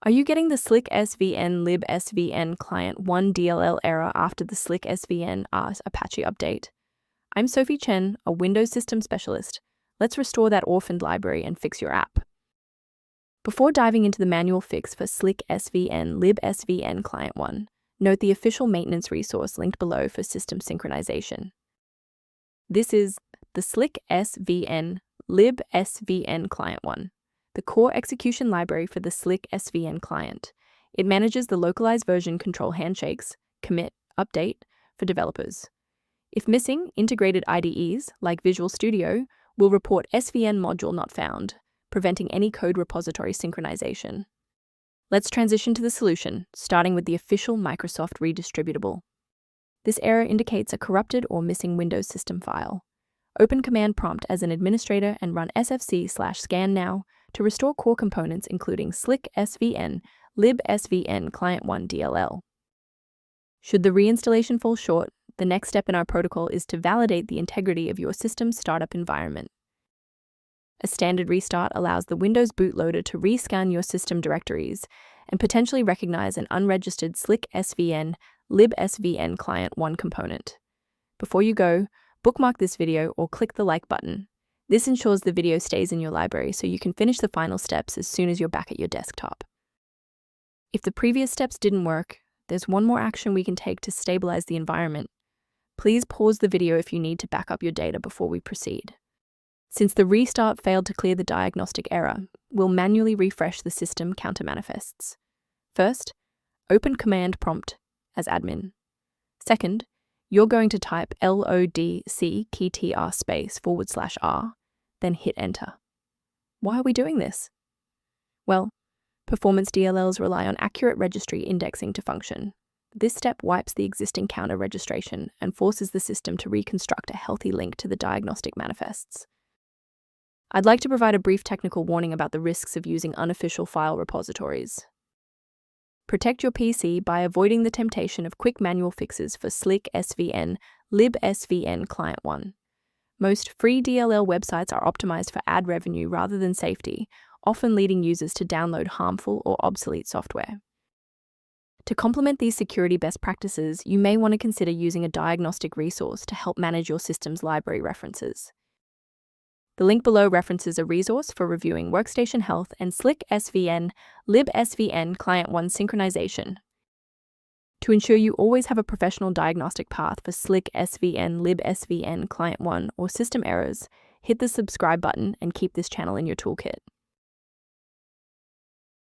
Are you getting the SlikSVN libSVN Client 1 DLL error after the SlikSVN Apache update? I'm Sophie Chen, a Windows System Specialist. Let's restore that orphaned library and fix your app. Before diving into the manual fix for SlikSVN libSVN Client 1, note the official maintenance resource linked below for system synchronization. This is the SlikSVN libSVN Client 1, the core execution library for the SlikSVN client. It manages the localized version control handshakes, commit, update for developers. If missing, integrated IDEs, like Visual Studio, will report SVN module not found, preventing any code repository synchronization. Let's transition to the solution, starting with the official Microsoft redistributable. This error indicates a corrupted or missing Windows system file. Open command prompt as an administrator and run sfc/scan now to restore core components including SlikSVN libSVN Client 1 DLL. Should the reinstallation fall short, the next step in our protocol is to validate the integrity of your system's startup environment. A standard restart allows the Windows bootloader to rescan your system directories and potentially recognize an unregistered SlikSVN libSVN Client 1 component. Before you go, bookmark this video or click the like button. This ensures the video stays in your library so you can finish the final steps as soon as you're back at your desktop. If the previous steps didn't work, there's one more action we can take to stabilize the environment. Please pause the video if you need to back up your data before we proceed. Since the restart failed to clear the diagnostic error, we'll manually refresh the system counter manifests. First, open command prompt as admin. Second, you're going to type lodc_r, then hit enter. Why are we doing this? Well, performance DLLs rely on accurate registry indexing to function. This step wipes the existing counter registration and forces the system to reconstruct a healthy link to the diagnostic manifests. I'd like to provide a brief technical warning about the risks of using unofficial file repositories. Protect your PC by avoiding the temptation of quick manual fixes for SlikSVN libSVN Client 1. Most free DLL websites are optimized for ad revenue rather than safety, often leading users to download harmful or obsolete software. To complement these security best practices, you may want to consider using a diagnostic resource to help manage your system's library references. The link below references a resource for reviewing workstation health and SlikSVN libSVN Client 1 synchronization. To ensure you always have a professional diagnostic path for SlikSVN libSVN Client 1 or system errors, hit the subscribe button and keep this channel in your toolkit.